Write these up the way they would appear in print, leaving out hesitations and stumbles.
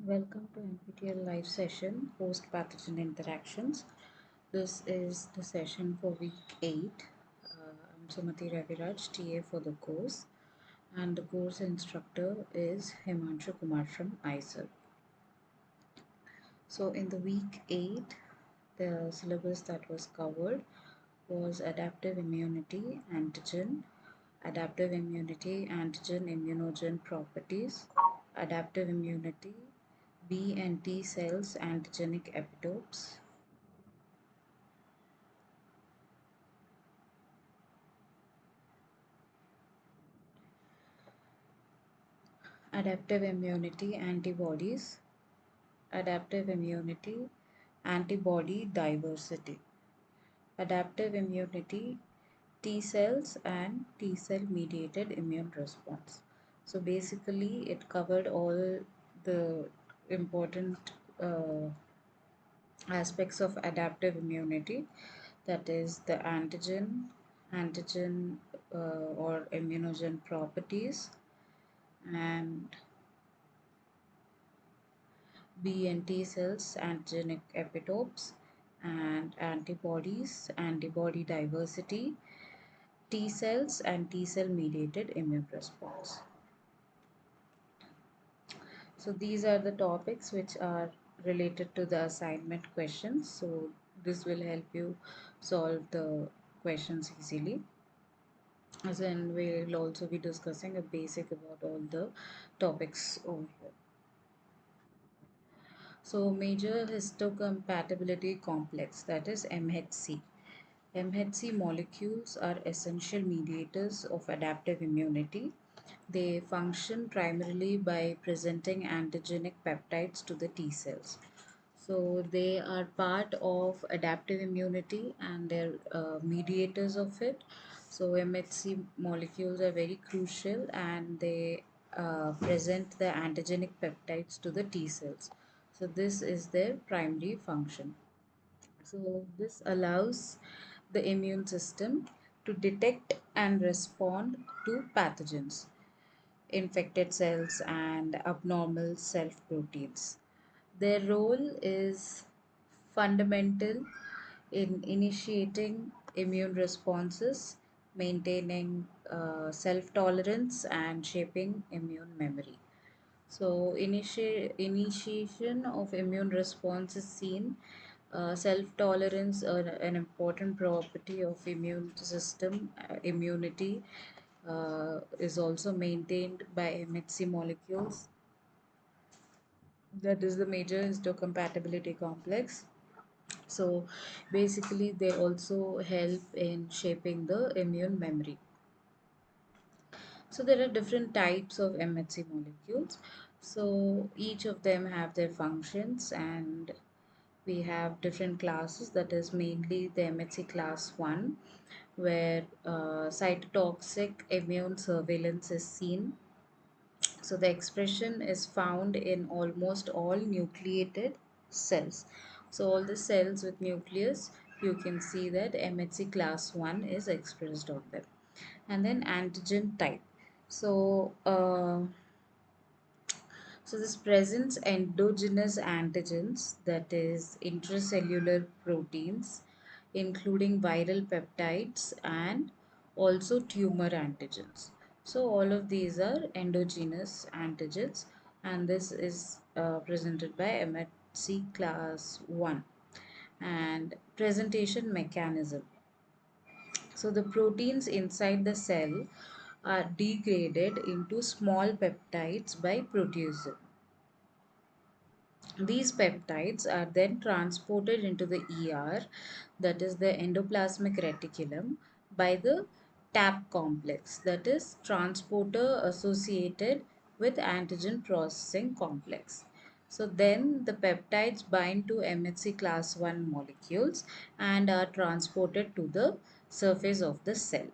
Welcome to NPTEL live session post pathogen interactions. This is the session for week 8. I'm Sumati Raviraj, TA for the course, and the course instructor is Himanshu Kumar from ISER. So, in the week 8, the syllabus that was covered was adaptive immunity, adaptive immunity, antigen immunogen properties, adaptive immunity, B and T cells, antigenic epitopes, adaptive immunity, antibodies, adaptive immunity, antibody diversity, adaptive immunity, T cells, and T cell mediated immune response. So basically, it covered all the important aspects of adaptive immunity, that is the antigen or immunogen properties, and B and T cells, antigenic epitopes, and antibodies, antibody diversity, T cells, and T cell mediated immune response. So these are the topics which are related to the assignment questions. So this will help you solve the questions easily. As in, we'll also be discussing a basic about all the topics over here. So major histocompatibility complex, that is MHC. MHC molecules are essential mediators of adaptive immunity. They function primarily by presenting antigenic peptides to the T cells. So they are part of adaptive immunity and they're mediators of it. So MHC molecules are very crucial and they present the antigenic peptides to the T cells. So this is their primary function. So this allows the immune system to detect and respond to pathogens, infected cells, and abnormal self proteins. Their role is fundamental in initiating immune responses, maintaining self tolerance, and shaping immune memory. So, initiation of immune response is seen. Self-tolerance, an important property of immune system, immunity, is also maintained by MHC molecules. That is the major histocompatibility complex. So, basically, they also help in shaping the immune memory. So there are different types of MHC molecules. So each of them have their functions and we have different classes, that is mainly the MHC class 1 where cytotoxic immune surveillance is seen. So the expression is found in almost all nucleated cells. So all the cells with nucleus, you can see that MHC class 1 is expressed on them. And then antigen type. So, so this presents endogenous antigens, that is intracellular proteins, including viral peptides and also tumor antigens. So all of these are endogenous antigens, and this is presented by MHC class 1. And presentation mechanism. So the proteins inside the cell are degraded into small peptides by proteasome. These peptides are then transported into the ER, that is the endoplasmic reticulum, by the TAP complex, that is transporter associated with antigen processing complex. So then the peptides bind to MHC class 1 molecules and are transported to the surface of the cell.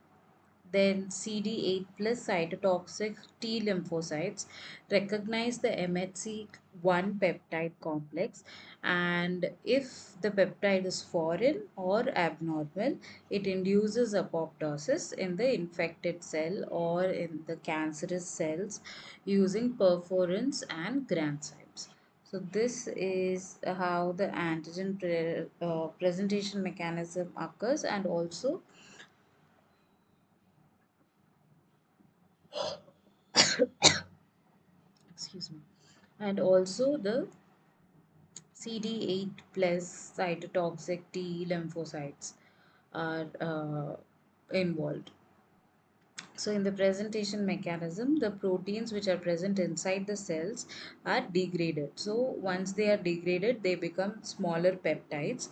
Then CD8 plus cytotoxic T lymphocytes recognize the MHC1 peptide complex, and if the peptide is foreign or abnormal, it induces apoptosis in the infected cell or in the cancerous cells using perforins and granzymes. So this is how the antigen presentation mechanism occurs, and also, excuse me, and also the CD8 plus cytotoxic T lymphocytes are involved. So, in the presentation mechanism, the proteins which are present inside the cells are degraded. So, once they are degraded, they become smaller peptides,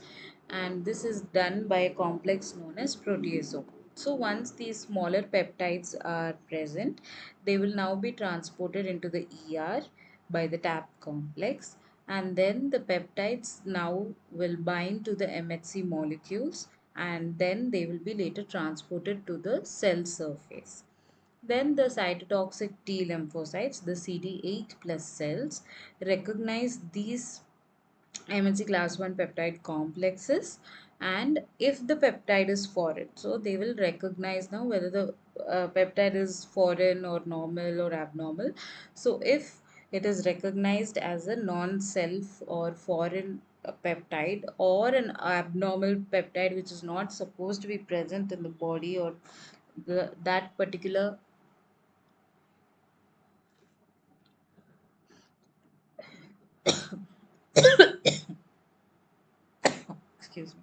and this is done by a complex known as proteasome. So, once these smaller peptides are present, they will now be transported into the ER by the TAP complex, and then the peptides now will bind to the MHC molecules, and then they will be later transported to the cell surface. Then the cytotoxic T lymphocytes, the CD8 plus cells, recognize these MHC class 1 peptide complexes, and if the peptide is foreign, so they will recognize now whether the peptide is foreign or normal or abnormal. So if it is recognized as a non-self or foreign peptide, or an abnormal peptide which is not supposed to be present in the body, or that particular, excuse me.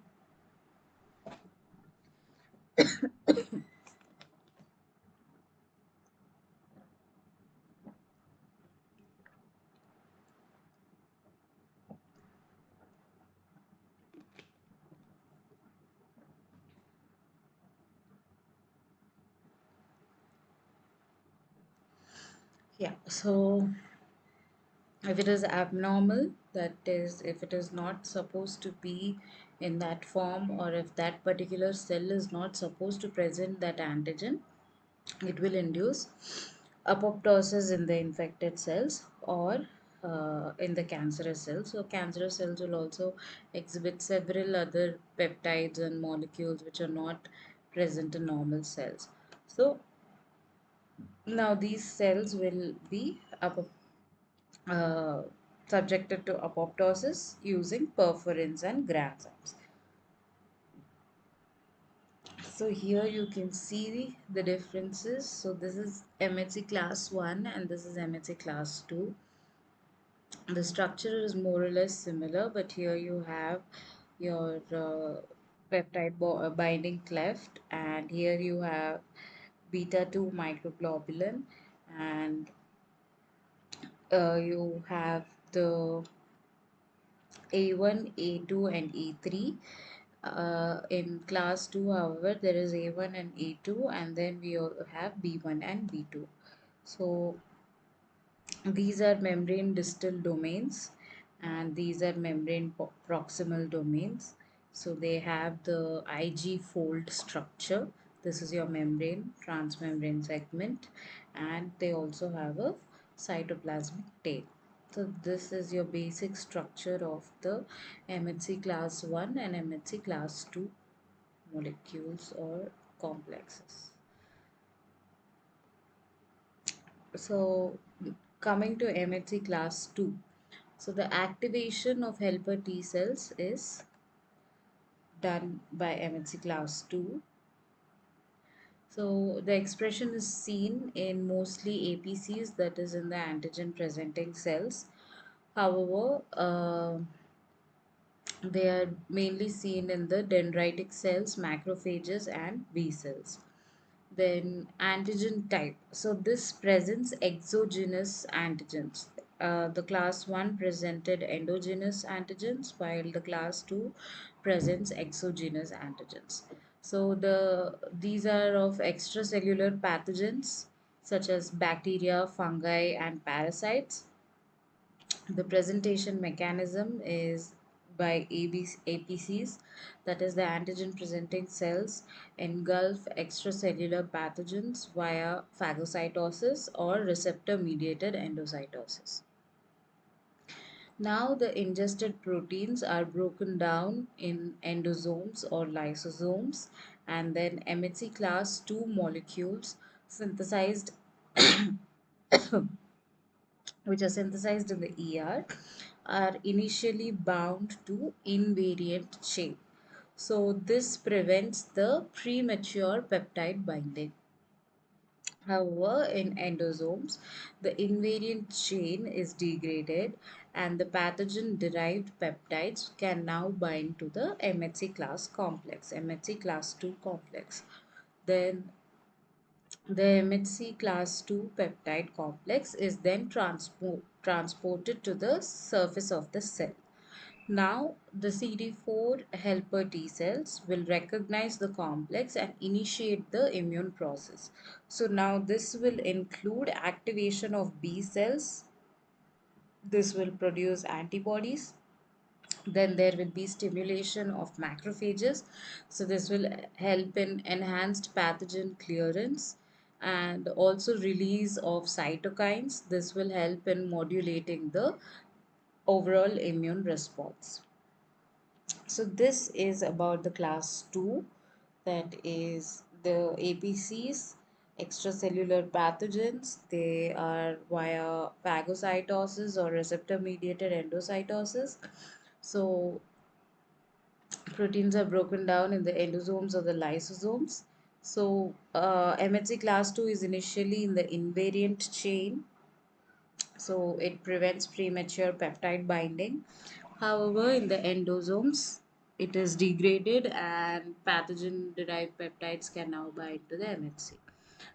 Yeah, so if it is abnormal, that is, if it is not supposed to be in that form, or if that particular cell is not supposed to present that antigen, it will induce apoptosis in the infected cells, or in the cancerous cells. So cancerous cells will also exhibit several other peptides and molecules which are not present in normal cells. So now these cells will be uh, subjected to apoptosis using perforins and granzymes. So here you can see the differences. So this is MHC class 1 and this is MHC class 2. The structure is more or less similar, but here you have your peptide binding cleft, and here you have beta 2 microglobulin, and you have the A1, A2, and A3. In class 2, however, there is A1 and A2, and then we also have B1 and B2. So these are membrane distal domains, and these are membrane proximal domains. So they have the Ig fold structure. This is your membrane, transmembrane segment, and they also have a cytoplasmic tail. So this is your basic structure of the MHC class 1 and MHC class 2 molecules or complexes. So coming to MHC class 2. So the activation of helper T cells is done by MHC class 2. So the expression is seen in mostly APCs, that is in the antigen presenting cells. However, they are mainly seen in the dendritic cells, macrophages, and B cells. Then antigen type. So this presents exogenous antigens. The class 1 presented endogenous antigens, while the class 2 presents exogenous antigens. So these are of extracellular pathogens such as bacteria, fungi, and parasites. The presentation mechanism is by APCs, that is, the antigen presenting cells engulf extracellular pathogens via phagocytosis or receptor mediated endocytosis. Now, the ingested proteins are broken down in endosomes or lysosomes, and then MHC class 2 molecules synthesized which are synthesized in the ER, are initially bound to invariant chain. So this prevents the premature peptide binding. However, in endosomes, the invariant chain is degraded and the pathogen derived peptides can now bind to the MHC class complex, MHC class 2 complex. Then the MHC class 2 peptide complex is then transported to the surface of the cell. Now, the CD4 helper T cells will recognize the complex and initiate the immune process. So, now this will include activation of B cells, this will produce antibodies. Then there will be stimulation of macrophages. So, this will help in enhanced pathogen clearance and also release of cytokines. This will help in modulating the overall immune response. So this is about the class 2, that is the APCs, extracellular pathogens. They are via phagocytosis or receptor mediated endocytosis. So proteins are broken down in the endosomes or the lysosomes. So MHC class 2 is initially in the invariant chain, so it prevents premature peptide binding. However, in the endosomes, it is degraded and pathogen derived peptides can now bind to the MHC.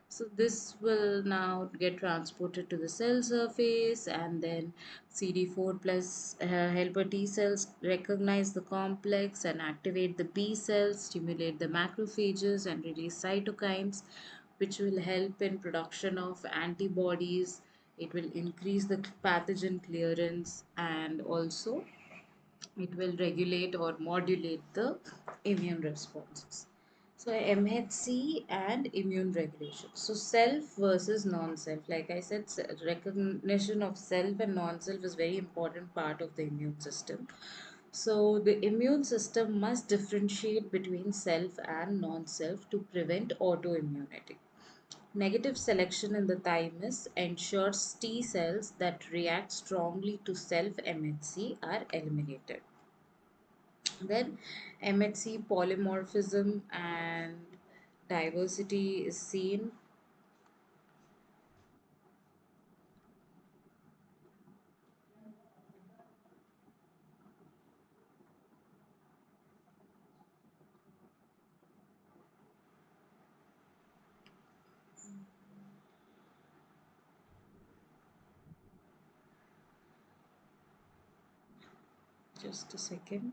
So this will now get transported to the cell surface, and then CD4 plus helper T cells recognize the complex and activate the B cells, stimulate the macrophages and release cytokines, which will help in production of antibodies. It will increase the pathogen clearance, and also it will regulate or modulate the immune responses. So MHC and immune regulation. So self versus non-self. Like I said, recognition of self and non-self is very important part of the immune system. So the immune system must differentiate between self and non-self to prevent autoimmunity. Negative selection in the thymus ensures T cells that react strongly to self MHC are eliminated. Then MHC polymorphism and diversity is seen. Just a second.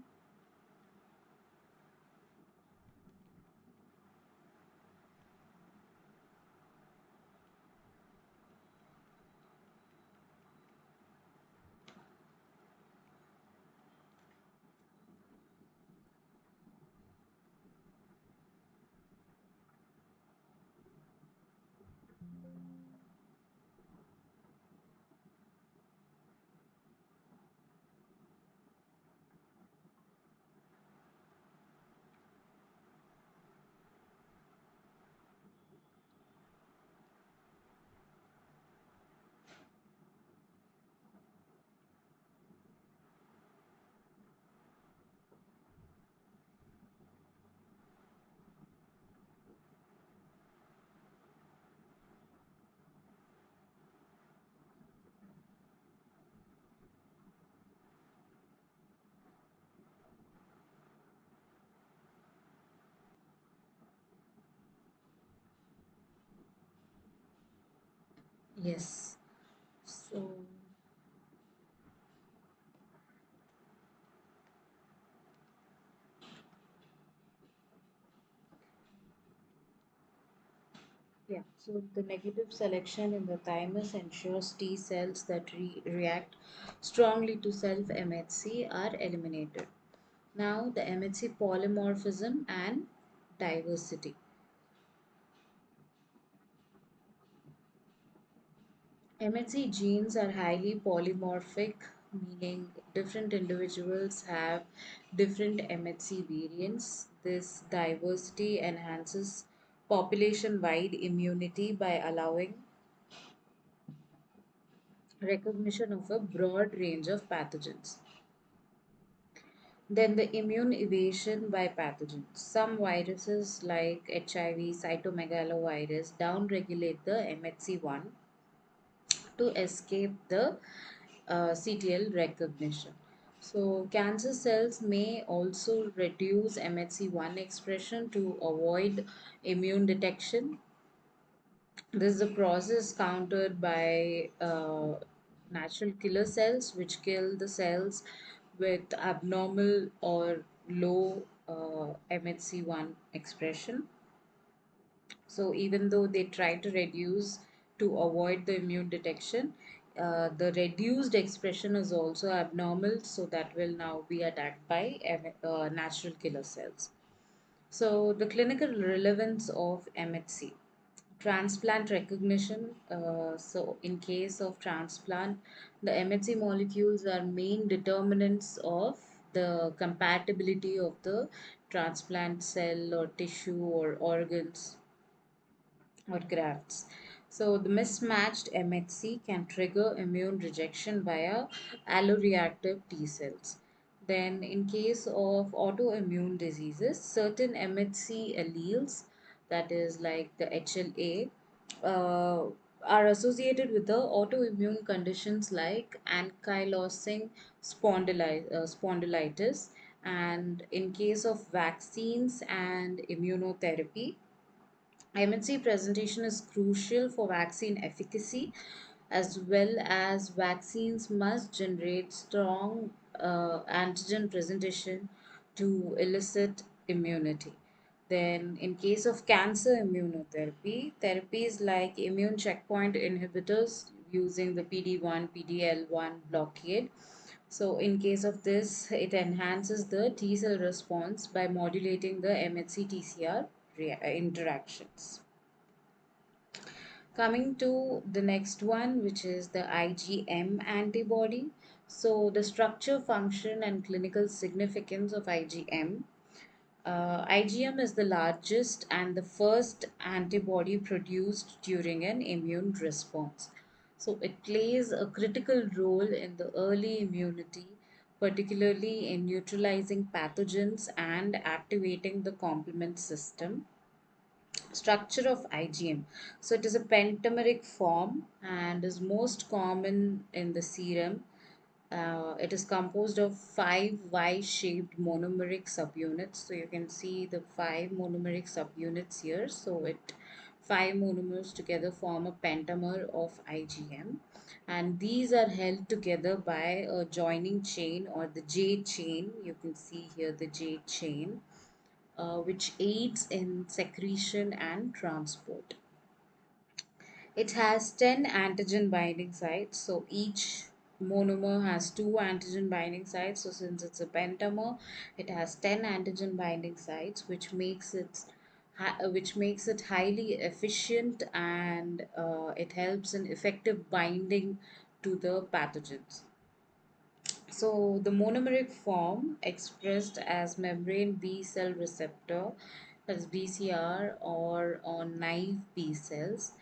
Yes. So, yeah. So the negative selection in the thymus ensures T cells that react strongly to self MHC are eliminated. Now the MHC polymorphism and diversity. MHC genes are highly polymorphic, meaning different individuals have different MHC variants. This diversity enhances population wide immunity by allowing recognition of a broad range of pathogens. Then the immune evasion by pathogens. Some viruses like HIV, cytomegalovirus downregulate the MHC1 to escape the CTL recognition. So, cancer cells may also reduce MHC1 expression to avoid immune detection. This is a process countered by natural killer cells, which kill the cells with abnormal or low MHC1 expression. So even though they try to reduce to avoid the immune detection, the reduced expression is also abnormal, so that will now be attacked by natural killer cells. So the clinical relevance of MHC. Transplant recognition. So in case of transplant, the MHC molecules are main determinants of the compatibility of the transplant cell or tissue or organs or grafts. So the mismatched MHC can trigger immune rejection via alloreactive T cells. Then, in case of autoimmune diseases, certain MHC alleles, that is like the HLA, uh, are associated with the autoimmune conditions like ankylosing spondylitis. And in case of vaccines and immunotherapy, MHC presentation is crucial for vaccine efficacy, as well as vaccines must generate strong antigen presentation to elicit immunity. Then, in case of cancer immunotherapy, therapies like immune checkpoint inhibitors using the PD-1, PD-L1 blockade. So, in case of this, it enhances the T cell response by modulating the MHC TCR interactions. Coming to the next one, which is the IgM antibody. So, the structure, function, and clinical significance of IgM. IgM is the largest and the first antibody produced during an immune response. So, it plays a critical role in the early immunity, particularly in neutralizing pathogens and activating the complement system. Structure of IgM. So it is a pentameric form and is most common in the serum. It is composed of five Y-shaped monomeric subunits. So you can see the five monomeric subunits here. So it five monomers together form a pentamer of IgM, and these are held together by a joining chain or the J chain. You can see here the J chain, which aids in secretion and transport. It has 10 antigen binding sites, so each monomer has two antigen binding sites. So, since it's a pentamer, it has 10 antigen binding sites, which makes it highly efficient, and it helps in effective binding to the pathogens. So, the monomeric form expressed as membrane B cell receptor, that's BCR, or on naive B cells,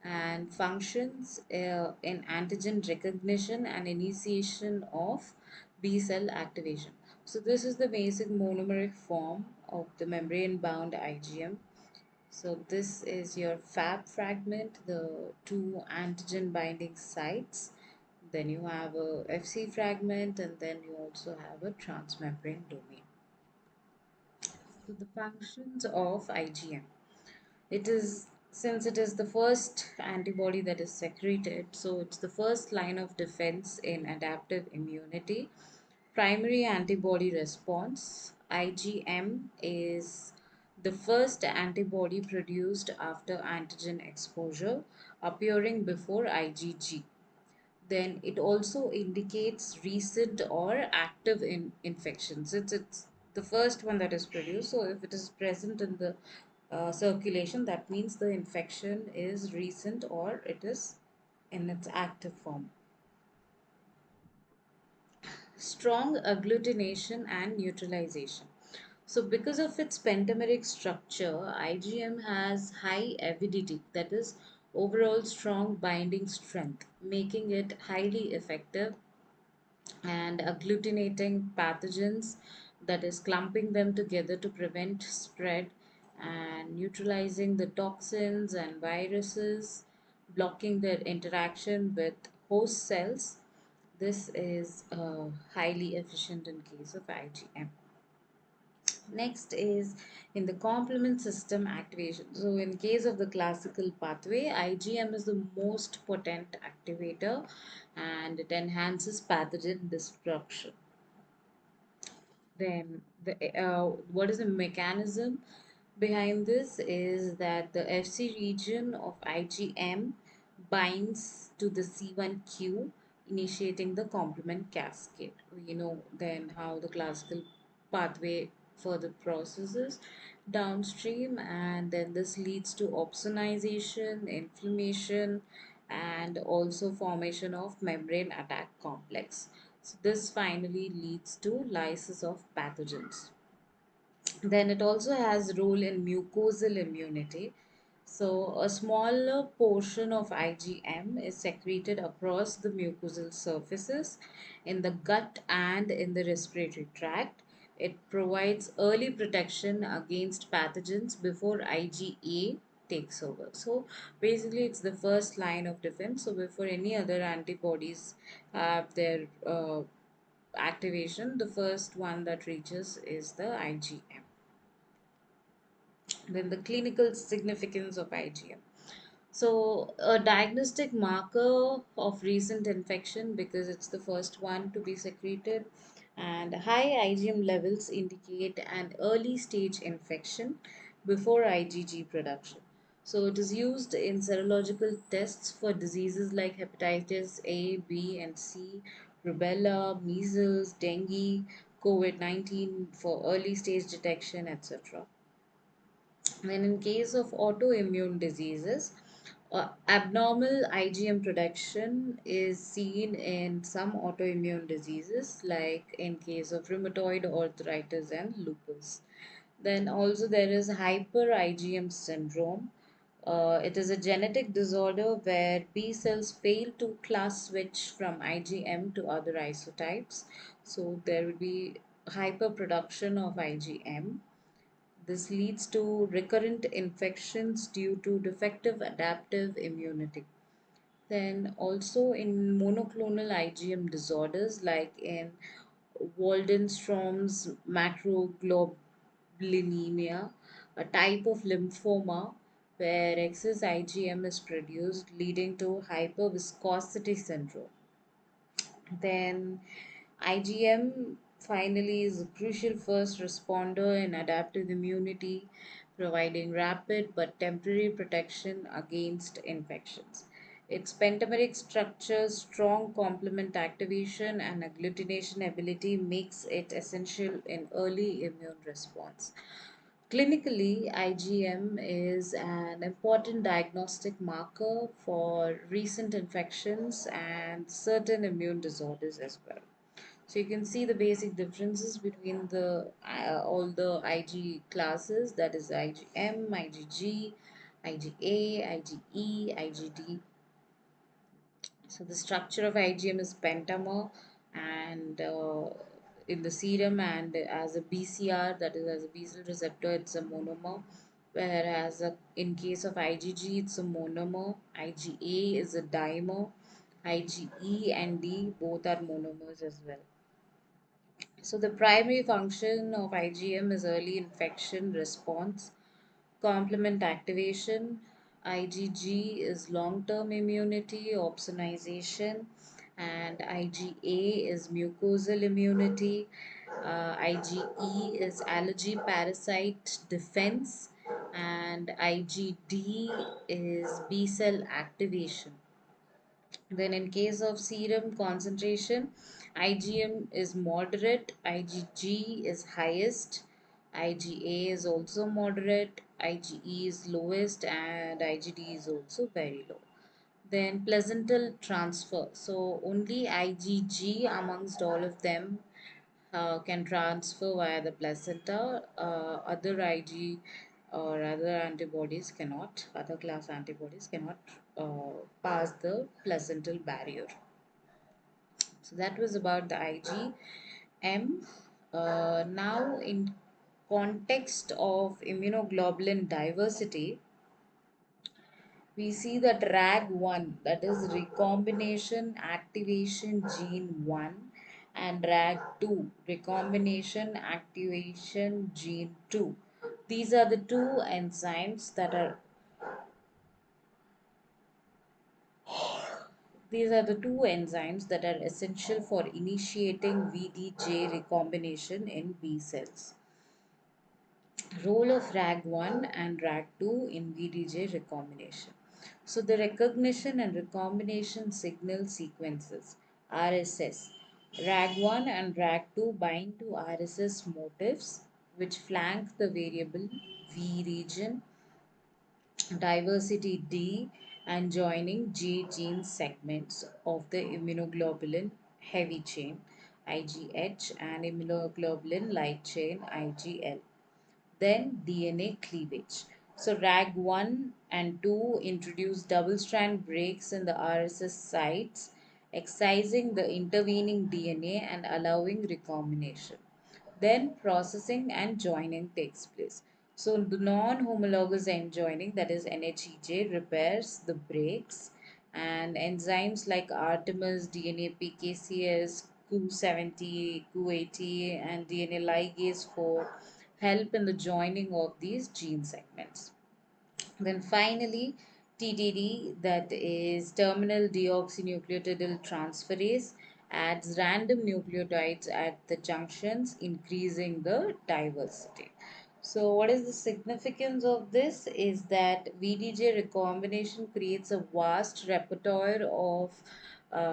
and functions in antigen recognition and initiation of B cell activation. So, this is the basic monomeric form of the membrane bound IgM. So, this is your Fab fragment, the two antigen binding sites. Then you have a FC fragment, and then you also have a transmembrane domain. So the functions of IgM. It is, since it is the first antibody that is secreted, so it's the first line of defense in adaptive immunity. Primary antibody response. IgM is the first antibody produced after antigen exposure, appearing before IgG. Then it also indicates recent or active infections. It's the first one that is produced. So if it is present in the circulation, that means the infection is recent or it is in its active form. Strong agglutination and neutralization. So, because of its pentameric structure, IgM has high avidity, that is, overall strong binding strength, making it highly effective and agglutinating pathogens, that is clumping them together to prevent spread and neutralizing the toxins and viruses, blocking their interaction with host cells. This is highly efficient in case of IgM. Next is in the complement system activation. So in case of the classical pathway, IgM is the most potent activator and it enhances pathogen destruction. Then what is the mechanism behind this is that the Fc region of IgM binds to the C1q, initiating the complement cascade. We know then how the classical pathway further processes downstream, and then this leads to opsonization, inflammation, and also formation of membrane attack complex. So this finally leads to lysis of pathogens. Then it also has role in mucosal immunity. So a smaller portion of IgM is secreted across the mucosal surfaces in the gut and in the respiratory tract. It provides early protection against pathogens before IgA takes over. So basically it's the first line of defense. So before any other antibodies have their activation, the first one that reaches is the IgM. Then the clinical significance of IgM. So, a diagnostic marker of recent infection because it's the first one to be secreted, and high IgM levels indicate an early stage infection before IgG production. So, it is used in serological tests for diseases like hepatitis A, B, and C, rubella, measles, dengue, COVID 19 for early stage detection, etc. When in case of autoimmune diseases, abnormal IgM production is seen in some autoimmune diseases, like in case of rheumatoid arthritis and lupus. Then also there is hyper IgM syndrome. It is a genetic disorder where B cells fail to class switch from IgM to other isotypes. So there will be hyperproduction of IgM. This leads to recurrent infections due to defective adaptive immunity. Then, also in monoclonal IgM disorders like in Waldenstrom's macroglobulinemia, a type of lymphoma where excess IgM is produced, leading to hyperviscosity syndrome. Then IgM finally is a crucial first responder in adaptive immunity, providing rapid but temporary protection against infections. Its pentameric structure, strong complement activation, and agglutination ability makes it essential in early immune response. Clinically, IgM is an important diagnostic marker for recent infections and certain immune disorders as well. So you can see the basic differences between the all the Ig classes, that is IgM, IgG, IgA, IgE, IgD. So the structure of IgM is pentamer and in the serum, and as a BCR, that is as a B cell receptor, it's a monomer. Whereas in case of IgG, it's a monomer. IgA is a dimer. IgE and D both are monomers as well. So the primary function of IgM is early infection response, complement activation. IgG is long-term immunity, opsonization, and IgA is mucosal immunity. IgE is allergy parasite defense, and IgD is B cell activation. Then, in case of serum concentration, IgM is moderate, IgG is highest, IgA is also moderate, IgE is lowest, and IgD is also very low. Then, placental transfer. So, only IgG amongst all of them can transfer via the placenta. Other Ig or other class antibodies cannot pass the placental barrier. So that was about the IgM. Now, in context of immunoglobulin diversity, we see that RAG1, that is recombination activation gene 1, and RAG2, recombination activation gene 2. These are the two enzymes that are essential for initiating VDJ recombination in B cells. Role of RAG1 and RAG2 in VDJ recombination. So the recognition and recombination signal sequences, RSS. RAG1 and RAG2 bind to RSS motifs which flank the variable V region, diversity D, and joining G gene segments of the immunoglobulin heavy chain IgH and immunoglobulin light chain IgL. Then DNA cleavage. So RAG1 and 2 introduce double strand breaks in the RSS sites, excising the intervening DNA and allowing recombination. Then processing and joining takes place. So the non-homologous end joining, that is NHEJ, repairs the breaks, and enzymes like Artemis, DNA PKCS, Q70, Q80, and DNA ligase 4 help in the joining of these gene segments. Then finally, TDD, that is terminal deoxynucleotide transferase, adds random nucleotides at the junctions, increasing the diversity. So, what is the significance of this? Is that VDJ recombination creates a vast repertoire of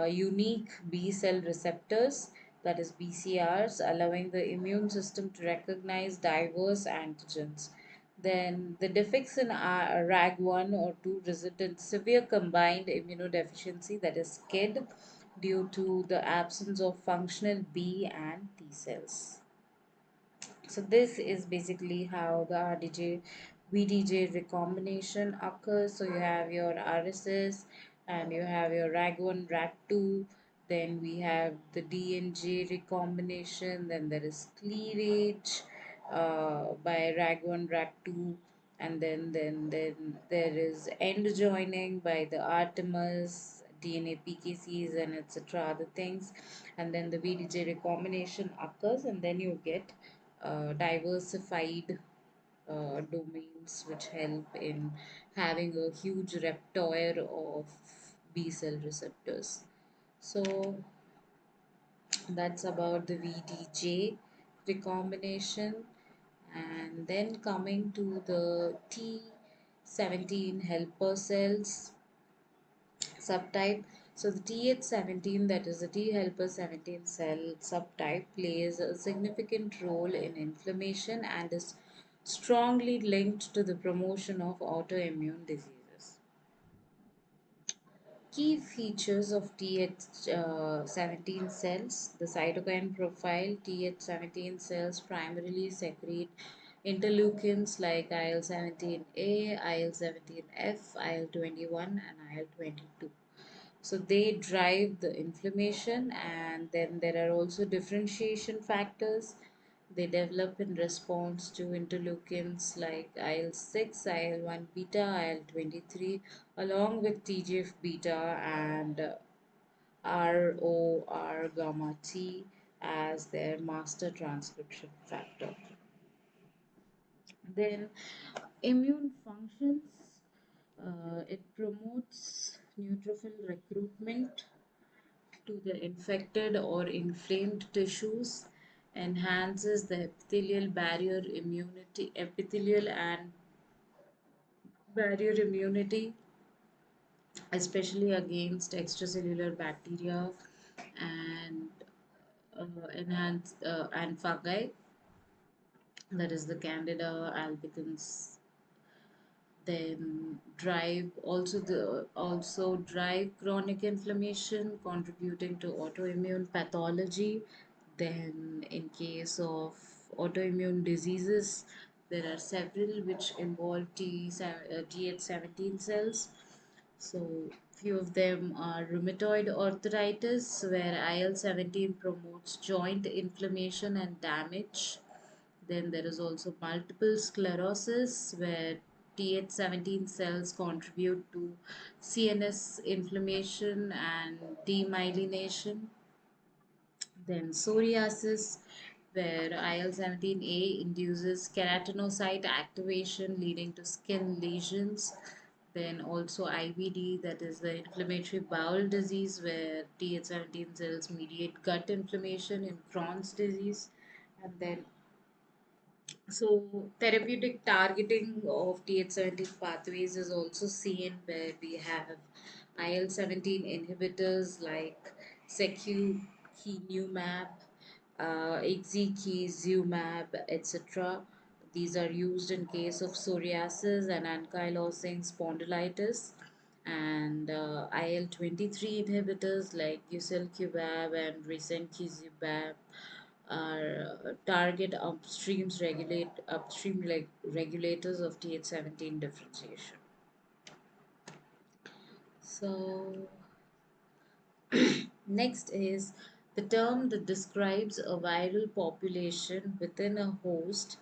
unique B cell receptors, that is BCRs, allowing the immune system to recognize diverse antigens. Then the defects in RAG1 or 2 result in severe combined immunodeficiency, that is SCID, due to the absence of functional B and T cells. So this is basically how the VDJ recombination occurs. So you have your RSS and you have your RAG1, RAG2. Then we have the DNJ recombination. Then there is cleavage by RAG1, RAG2. And then there is end joining by the Artemis, DNA PKCs, and etc. other things. And then the VDJ recombination occurs, and then you get diversified domains which help in having a huge repertoire of B cell receptors. So that's about the VDJ recombination. And then coming to the T17 helper cells subtype. So the Th17, that is the T helper 17 cell subtype, plays a significant role in inflammation and is strongly linked to the promotion of autoimmune diseases. Key features of Th17 cells: the cytokine profile. Th17 cells primarily secrete interleukins like IL-17A, IL-17F, IL-21, and IL-22. So they drive the inflammation, and then there are also differentiation factors. They develop in response to interleukins like IL-6, IL-1 beta, IL-23, along with TGF beta and ROR gamma T as their master transcription factor. Then immune functions. It promotes neutrophil recruitment to the infected or inflamed tissues, enhances the epithelial and barrier immunity, especially against extracellular bacteria and and fungi, that is the Candida albicans. Then also drive chronic inflammation, contributing to autoimmune pathology. Then in case of autoimmune diseases, There are several which involve Th17 cells. So, few of them are rheumatoid arthritis, where IL-17 promotes joint inflammation and damage. Then there is also multiple sclerosis, where Th17 cells contribute to CNS inflammation and demyelination. Then psoriasis, where IL-17A induces keratinocyte activation leading to skin lesions. Then also IBD, that is the inflammatory bowel disease, where Th17 cells mediate gut inflammation in Crohn's disease. And then therapeutic targeting of Th17 pathways is also seen, where we have IL-17 inhibitors like secukinumab, ixekizumab, etc. These are used in case of psoriasis and ankylosing spondylitis. And IL-23 inhibitors like guselkumab and risankizumab are target regulators of Th17 differentiation. So next is the term that describes a viral population within a host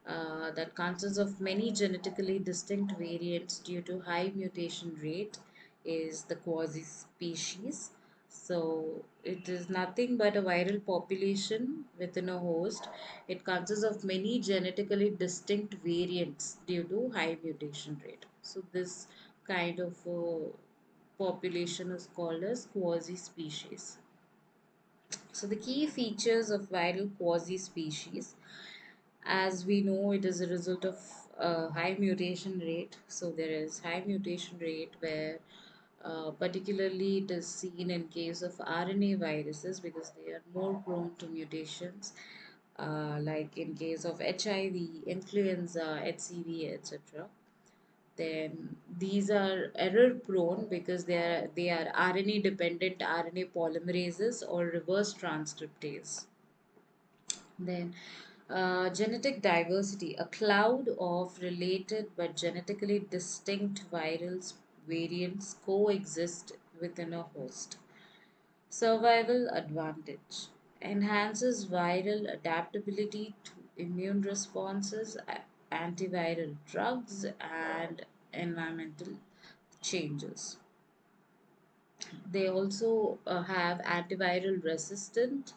that consists of many genetically distinct variants due to high mutation rate is the quasi-species. So it is nothing but a viral population within a host. It consists of many genetically distinct variants due to high mutation rate. So this kind of population is called as quasi-species. So the key features of viral quasi-species, as we know, it is a result of high mutation rate. So there is high mutation rate where particularly it is seen in case of RNA viruses because they are more prone to mutations, like in case of HIV, influenza, HCV, etc. Then these are error prone because they are RNA dependent RNA polymerases or reverse transcriptase. Then genetic diversity, a cloud of related but genetically distinct variants coexist within a host. Survival advantage enhances viral adaptability to immune responses, antiviral drugs, and environmental changes. They also have antiviral resistance,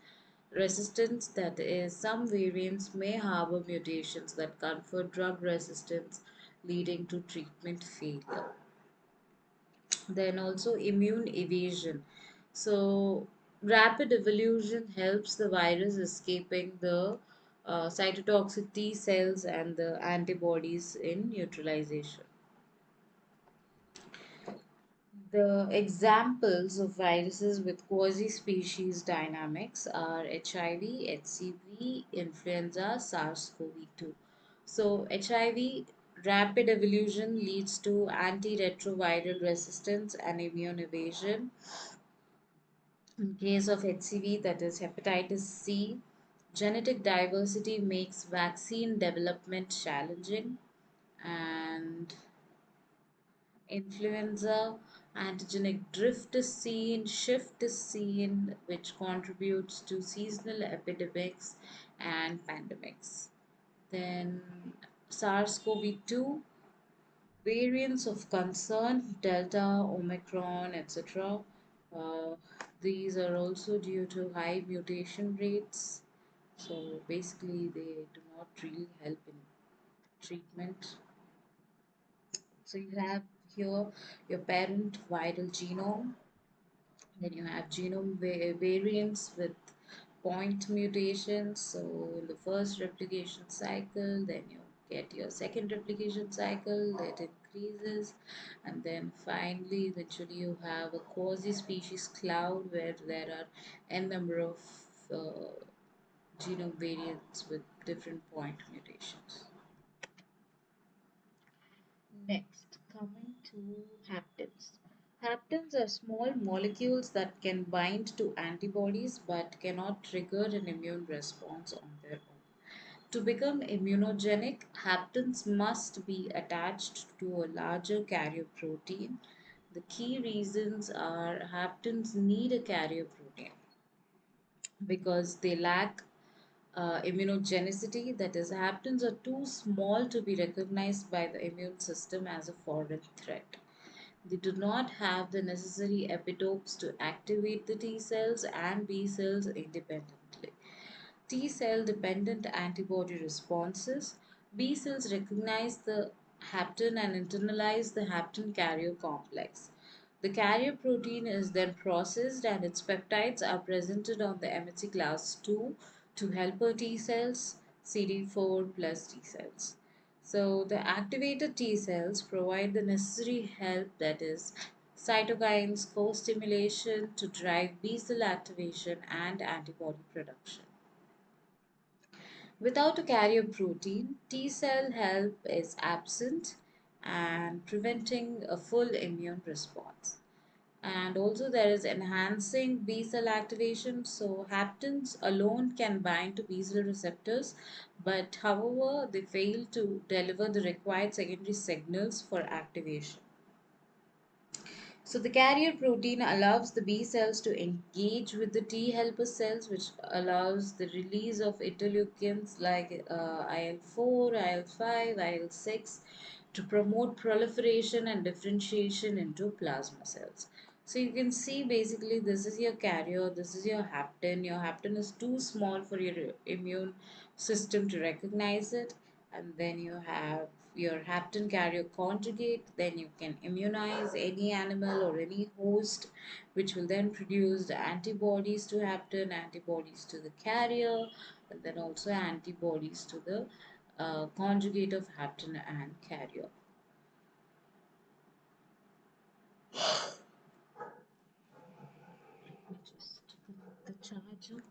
that is, some variants may harbor mutations that confer drug resistance, leading to treatment failure. Then also immune evasion. So rapid evolution helps the virus escaping the cytotoxic T cells and the antibodies in neutralization. The examples of viruses with quasi-species dynamics are HIV, HCV, influenza, SARS-CoV-2. So HIV rapid evolution leads to antiretroviral resistance and immune evasion. In case of HCV, that is hepatitis C, genetic diversity makes vaccine development challenging. And influenza, antigenic drift is seen, shift is seen, which contributes to seasonal epidemics and pandemics. Then SARS-CoV-2, variants of concern, Delta, Omicron, etc. Uh, these are also due to high mutation rates. So basically, they do not really help in treatment. So you have here your parent viral genome, then you have genome variants with point mutations. So in the first replication cycle, then you get your second replication cycle, that increases, and then finally, eventually, you have a quasi-species cloud where there are n number of uh, genome variants with different point mutations. Next, coming to haptens. Haptens are small molecules that can bind to antibodies but cannot trigger an immune response on their own. To become immunogenic, haptens must be attached to a larger carrier protein. The key reasons are haptens need a carrier protein because they lack immunogenicity, that is, haptens are too small to be recognized by the immune system as a foreign threat. They do not have the necessary epitopes to activate the T cells and B cells independently. T cell dependent antibody responses. B cells recognize the hapten and internalize the hapten carrier complex. The carrier protein is then processed and its peptides are presented on the MHC class 2 to helper T cells, CD4 plus T cells. So the activated T cells provide the necessary help, that is cytokines, co-stimulation to drive B cell activation and antibody production. Without a carrier protein, T cell help is absent and preventing a full immune response. And also, there is enhancing B cell activation. So, haptens alone can bind to B cell receptors, but however, they fail to deliver the required secondary signals for activation. So the carrier protein allows the B cells to engage with the T helper cells, which allows the release of interleukins like IL-4, IL-5, IL-6 to promote proliferation and differentiation into plasma cells. So you can see basically this is your carrier, this is your hapten. Your hapten is too small for your immune system to recognize it, and then you have your hapten carrier conjugate. Then you can immunize any animal or any host, which will then produce the antibodies to hapten, antibodies to the carrier, and then also antibodies to the conjugate of hapten and carrier. Let me just connect the charger.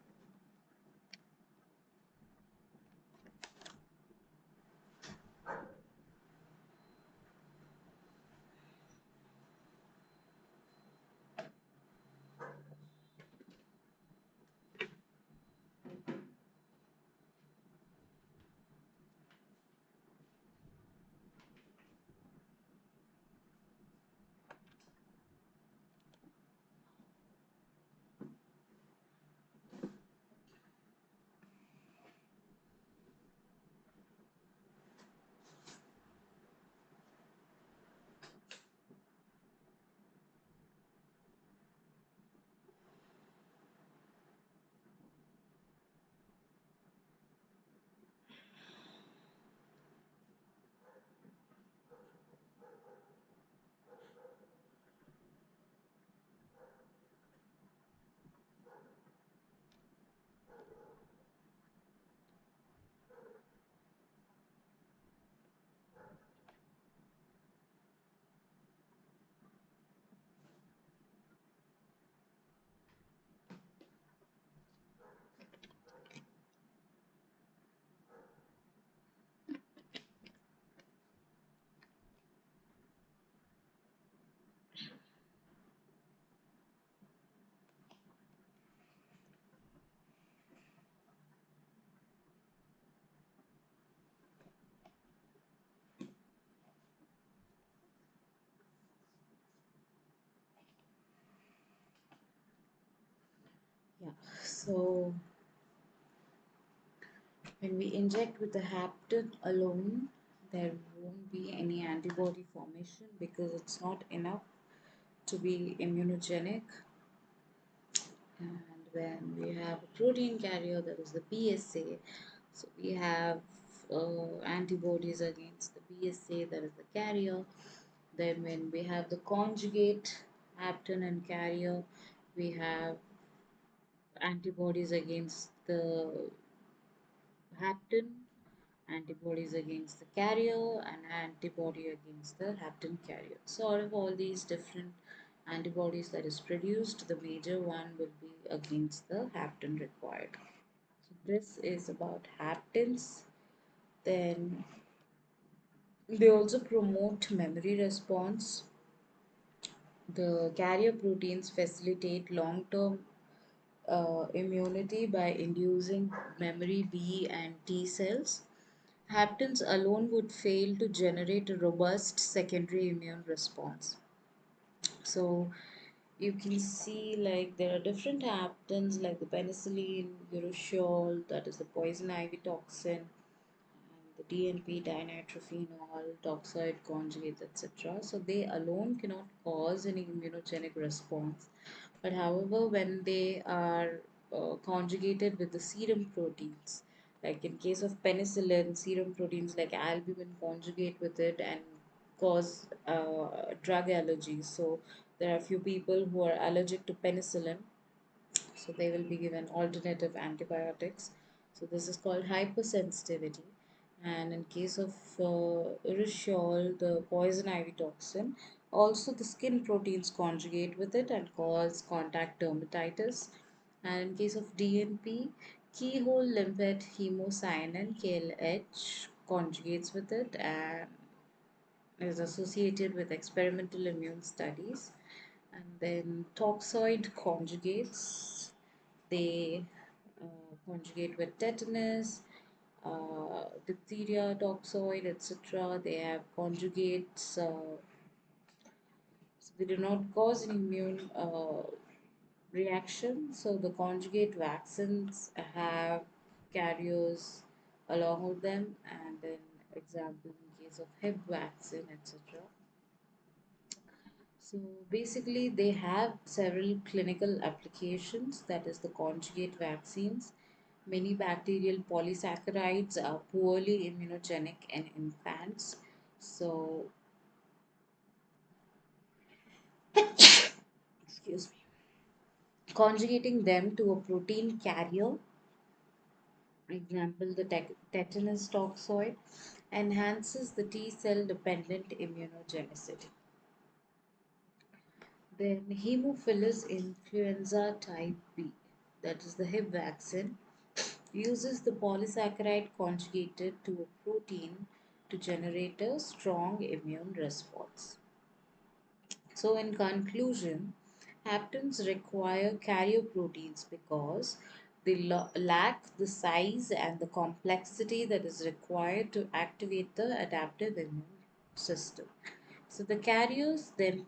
Yeah, so when we inject with the hapten alone, there won't be any antibody formation because it's not enough to be immunogenic. And when we have a protein carrier, that is the PSA, so we have antibodies against the PSA, that is the carrier. Then when we have the conjugate hapten and carrier, we have antibodies against the hapten, antibodies against the carrier, and antibody against the hapten carrier. So out of all these different antibodies that is produced, the major one will be against the hapten required. So this is about haptens. Then they also promote memory response. The carrier proteins facilitate long-term immunity by inducing memory B and T cells. Haptens alone would fail to generate a robust secondary immune response. So you can see like there are different haptens like the penicillin, urushiol, that is the poison ivy toxin, and the DNP, dinitrophenol, toxoid conjugates, etc. So they alone cannot cause any immunogenic response. But however, when they are conjugated with the serum proteins, like in case of penicillin, serum proteins like albumin conjugate with it and cause drug allergies. So there are few people who are allergic to penicillin, so they will be given alternative antibiotics. So this is called hypersensitivity. And in case of urushiol, the poison ivy toxin, also the skin proteins conjugate with it and cause contact dermatitis. And in case of DNP, keyhole limpet hemocyanin KLH conjugates with it and is associated with experimental immune studies. And then toxoid conjugates, they conjugate with tetanus, diphtheria, toxoid, etc. They have conjugates, so they do not cause an immune reaction. So the conjugate vaccines have carriers along with them, and then example in case of Hib vaccine, etc. So basically, they have several clinical applications, that is the conjugate vaccines. Many bacterial polysaccharides are poorly immunogenic in infants. So, excuse me, conjugating them to a protein carrier, example the tetanus toxoid, enhances the T cell dependent immunogenicity. Then Haemophilus influenza type B, that is the Hib vaccine, uses the polysaccharide conjugated to a protein to generate a strong immune response. So, in conclusion, haptens require carrier proteins because they lack the size and the complexity that is required to activate the adaptive immune system. So, the carriers then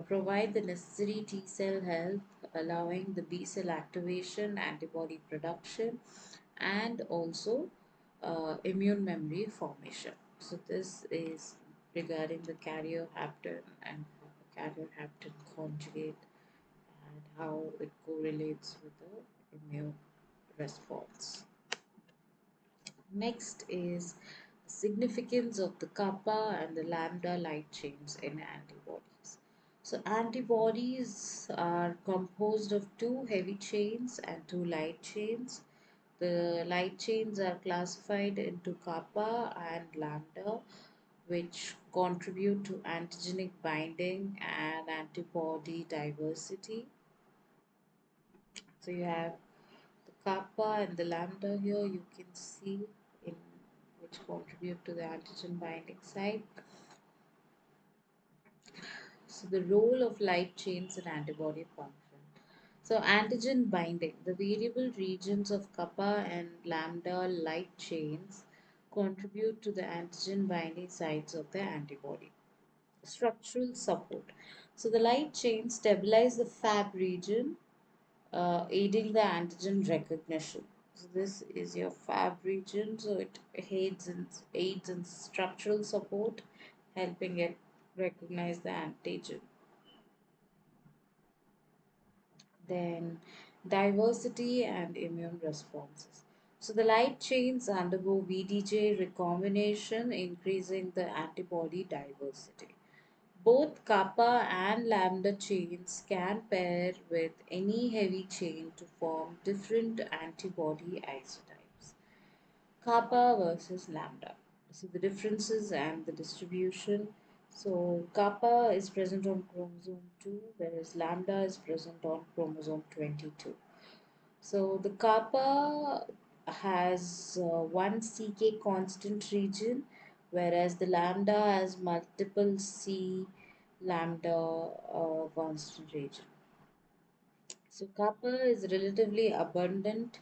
provide the necessary T cell health, allowing the B cell activation, antibody production, and also immune memory formation. So this is regarding the carrier hapten and carrier hapten conjugate and how it correlates with the immune response. Next is significance of the kappa and the lambda light chains in antibodies. So antibodies are composed of two heavy chains and two light chains. The light chains are classified into kappa and lambda, which contribute to antigenic binding and antibody diversity. So you have the kappa and the lambda here, you can see in which contribute to the antigen binding site. So the role of light chains in antibody function. So antigen binding, the variable regions of kappa and lambda light chains contribute to the antigen binding sites of the antibody. Structural support. So the light chains stabilize the Fab region, aiding the antigen recognition. So this is your Fab region, so it aids in structural support, helping it recognize the antigen. Then diversity and immune responses. So the light chains undergo VDJ recombination, increasing the antibody diversity. Both kappa and lambda chains can pair with any heavy chain to form different antibody isotypes. Kappa versus lambda. So the differences and the distribution. So kappa is present on chromosome 2, whereas lambda is present on chromosome 22. So the kappa has one CK constant region, whereas the lambda has multiple C lambda constant region. So kappa is relatively abundant.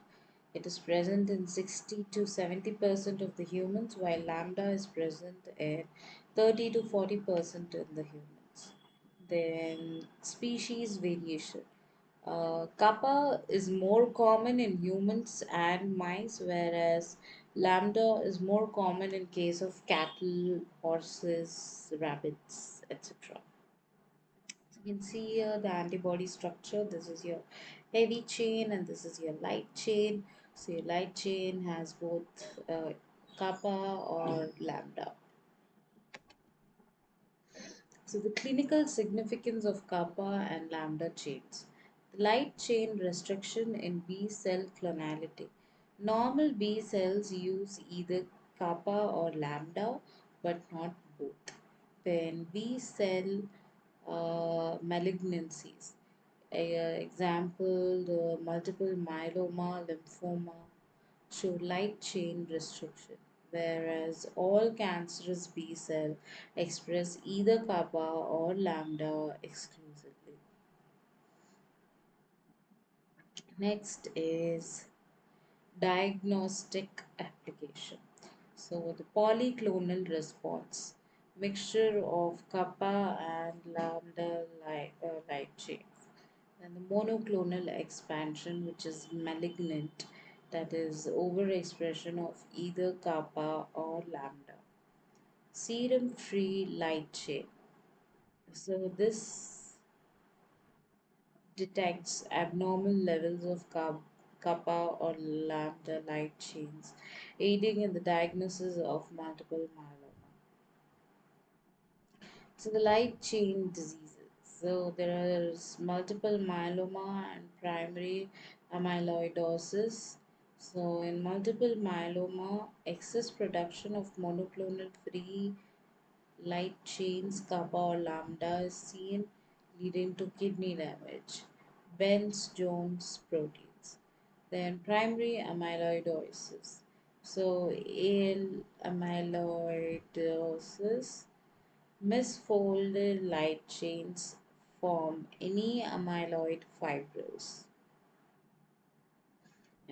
It is present in 60 to 70% of the humans, while lambda is present in 30 to 40% in the humans. Then species variation. Kappa is more common in humans and mice, whereas lambda is more common in case of cattle, horses, rabbits, etc. So you can see here the antibody structure. This is your heavy chain and this is your light chain. So your light chain has both kappa or lambda. So the clinical significance of kappa and lambda chains. The light chain restriction in B cell clonality. Normal B cells use either kappa or lambda, but not both. Then B cell malignancies. Example, the multiple myeloma, lymphoma show light chain restriction, whereas all cancerous B cell express either kappa or lambda exclusively. Next is diagnostic application. So the polyclonal response, mixture of kappa and lambda light chains. And the monoclonal expansion, which is malignant, that is overexpression of either kappa or lambda. Serum free light chain. So this detects abnormal levels of kappa or lambda light chains, aiding in the diagnosis of multiple myeloma. So the light chain diseases. So there is multiple myeloma and primary amyloidosis. So in multiple myeloma, excess production of monoclonal free light chains, kappa or lambda is seen, leading to kidney damage. Bence-Jones proteins. Then primary amyloidosis. So AL amyloidosis, misfolded light chains form any amyloid fibrils,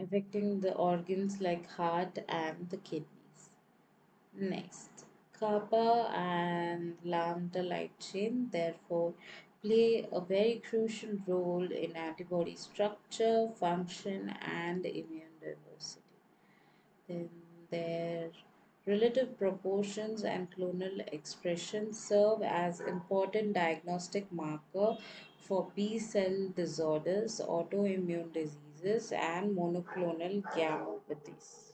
affecting the organs like heart and the kidneys. Next, kappa and lambda light chain therefore play a very crucial role in antibody structure, function, and immune diversity. Then their relative proportions and clonal expression serve as important diagnostic marker for B cell disorders, autoimmune diseases, and monoclonal gammopathies.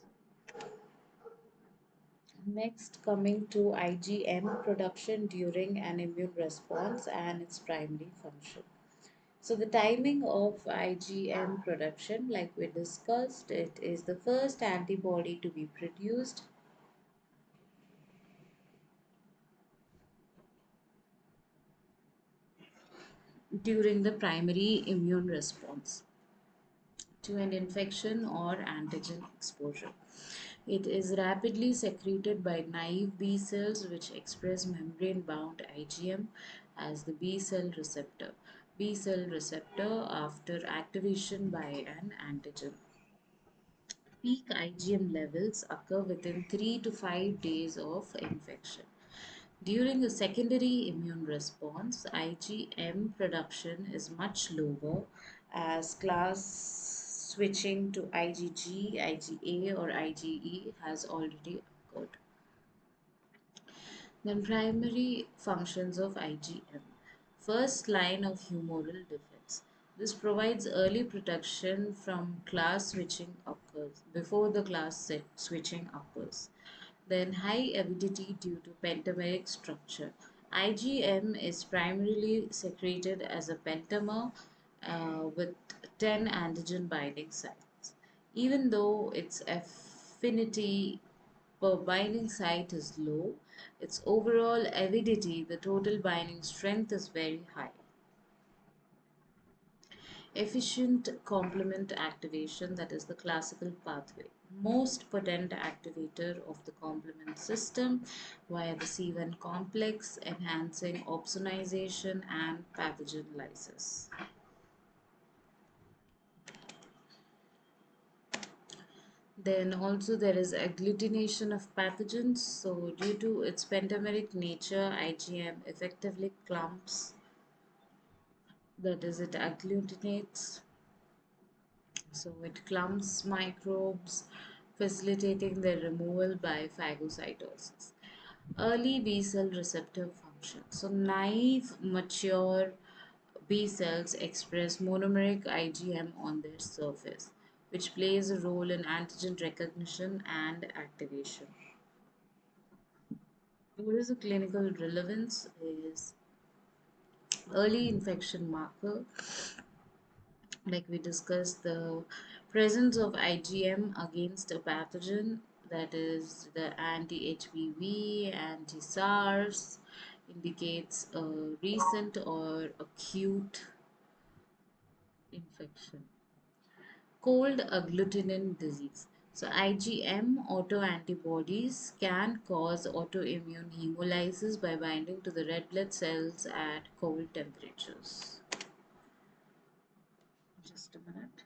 Next, coming to IgM production during an immune response and its primary function. So, the timing of IgM production, like we discussed, it is the first antibody to be produced during the primary immune response to an infection or antigen exposure. It is rapidly secreted by naive B cells, which express membrane bound IgM as the B cell receptor. B cell receptor after activation by an antigen. Peak IgM levels occur within 3 to 5 days of infection. During a secondary immune response, IgM production is much lower as class switching to IgG, IgA, or IgE has already occurred. Then primary functions of IgM. First line of humoral defense. This provides early protection from class switching occurs before the switching occurs. Then high avidity due to pentameric structure. IgM is primarily secreted as a pentamer with 10 antigen binding sites. Even though its affinity per binding site is low, its overall avidity, the total binding strength, is very high. Efficient complement activation, that is the classical pathway. Most potent activator of the complement system via the C1 complex, enhancing opsonization and pathogen lysis. Then also there is agglutination of pathogens. So due to its pentameric nature, IgM effectively clumps, that is, it agglutinates. So it clumps microbes, facilitating their removal by phagocytosis. Early B cell receptor function. So naive, mature B cells express monomeric IgM on their surface, which plays a role in antigen recognition and activation. What is the clinical relevance is early infection marker, like we discussed, the presence of IgM against a pathogen, that is the anti-HPV, anti-SARS, indicates a recent or acute infection. Cold agglutinin disease. So IgM autoantibodies can cause autoimmune hemolysis by binding to the red blood cells at cold temperatures. Just a minute.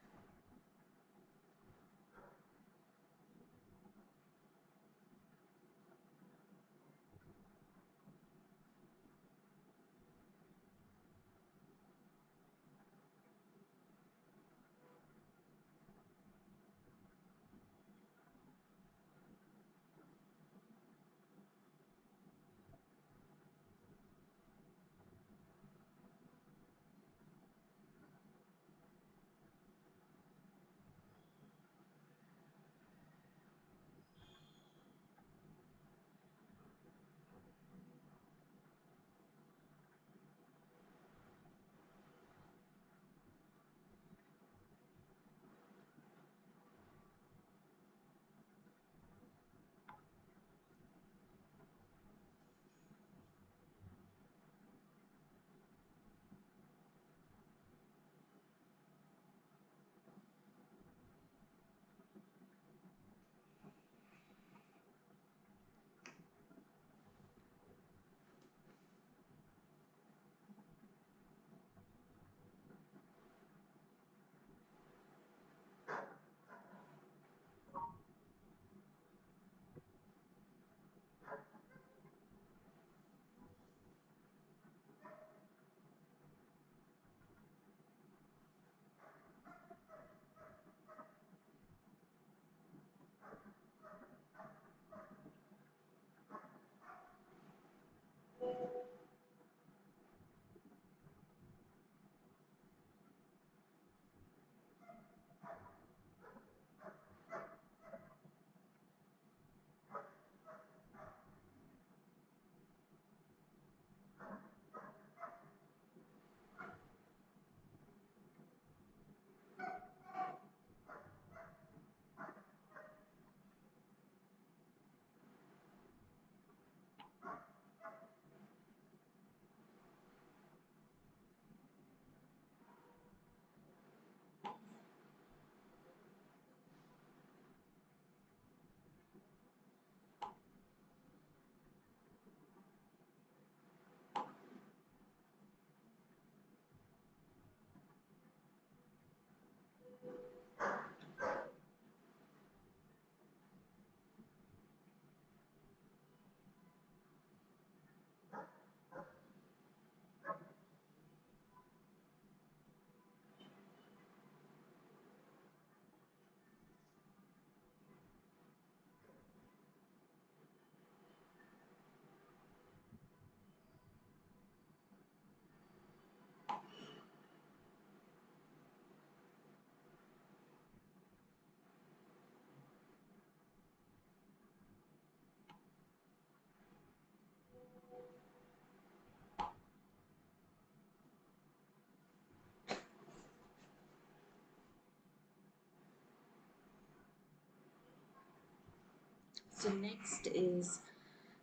So next is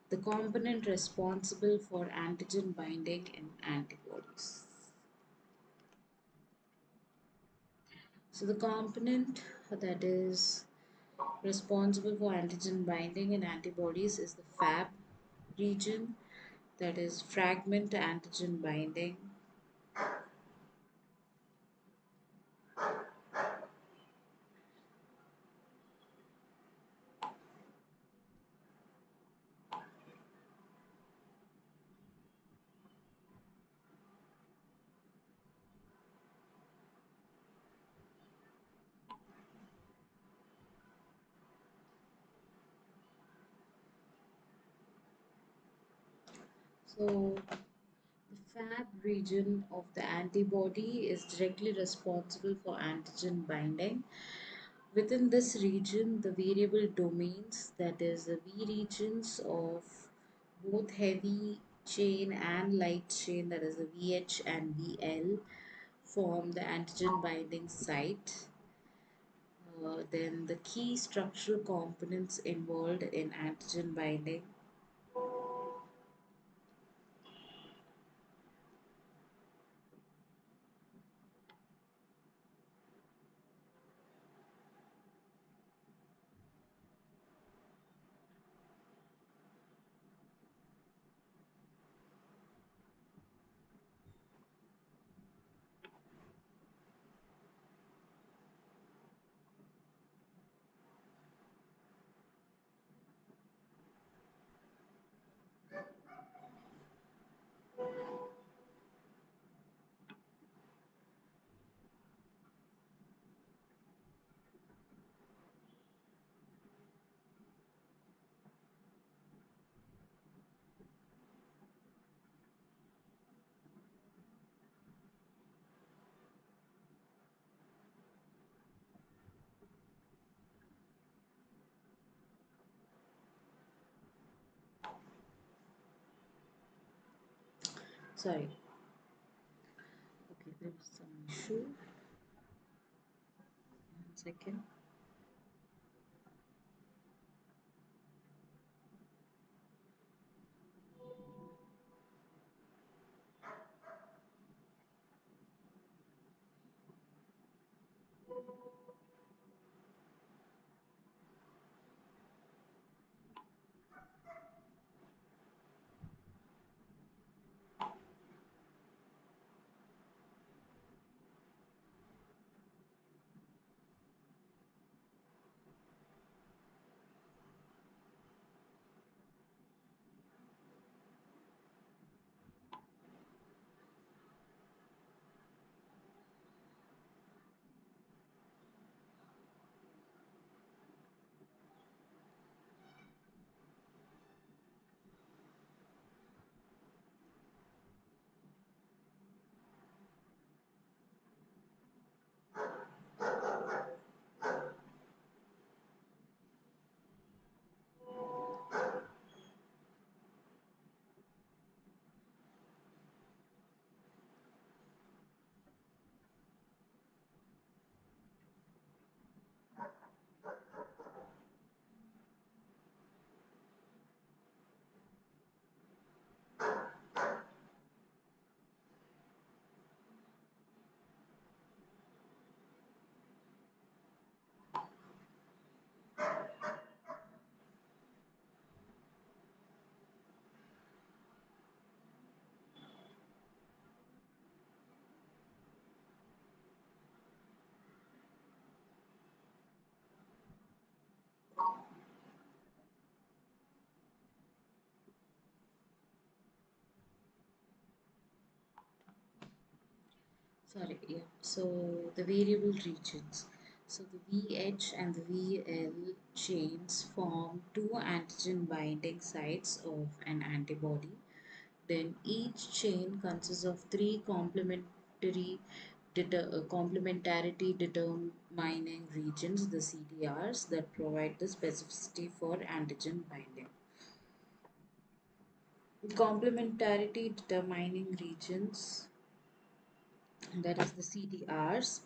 the component responsible for antigen binding in antibodies. So the component that is responsible for antigen binding in antibodies is the Fab region, that is fragment antigen binding. So, the Fab region of the antibody is directly responsible for antigen binding. Within this region, the variable domains, that is, the V regions of both heavy chain and light chain, that is, the VH and VL, form the antigen binding site. Then the key structural components involved in antigen binding. Sorry, okay, there was some issue. 1 second. Sorry, yeah. So the variable regions. So the VH and the VL chains form two antigen binding sites of an antibody. Then each chain consists of three complementarity determining regions, the CDRs, that provide the specificity for antigen binding. Complementarity determining regions, that is the CDRs,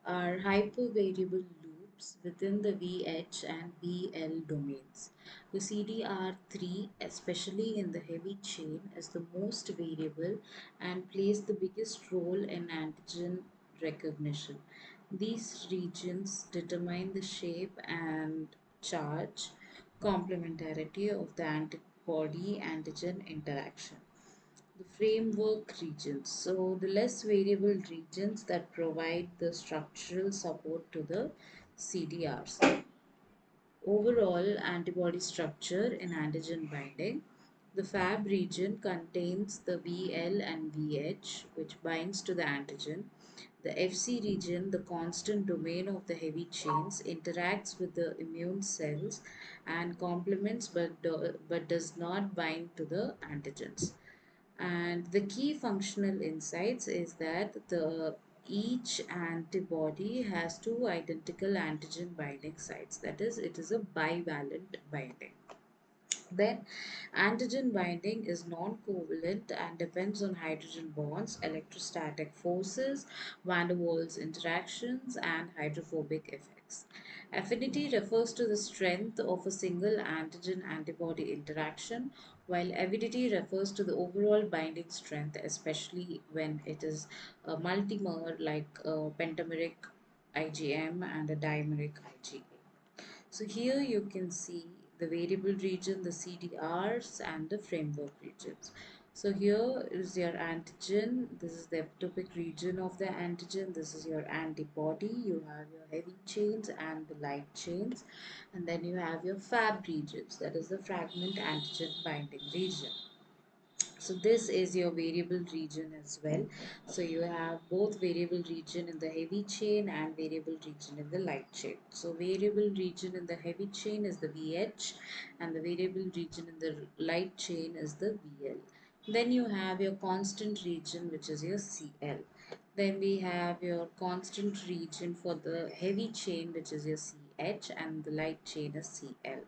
are hypervariable loops within the VH and VL domains. The CDR3, especially in the heavy chain, is the most variable and plays the biggest role in antigen recognition. These regions determine the shape and charge complementarity of the antibody antigen interaction. The framework regions. So the less variable regions that provide the structural support to the CDRs. Overall antibody structure in antigen binding. The Fab region contains the VL and VH, which binds to the antigen. The FC region, the constant domain of the heavy chains, interacts with the immune cells and complements but does not bind to the antigens. And the key functional insights is that the each antibody has two identical antigen binding sites. That is, it is a bivalent binding. Then, antigen binding is non-covalent and depends on hydrogen bonds, electrostatic forces, van der Waals interactions, and hydrophobic effects. Affinity refers to the strength of a single antigen antibody interaction, while avidity refers to the overall binding strength, especially when it is a multimer like a pentameric IgM and a dimeric IgA. So here you can see the variable region, the CDRs and the framework regions. So here is your antigen, this is the epitopic region of the antigen, this is your antibody, you have your heavy chains and the light chains, and then you have your Fab regions, that is the fragment antigen binding region. So this is your variable region as well. So you have both variable region in the heavy chain and variable region in the light chain. So variable region in the heavy chain is the VH and the variable region in the light chain is the VL. Then you have your constant region, which is your CL. Then we have your constant region for the heavy chain, which is your CH, and the light chain is CL.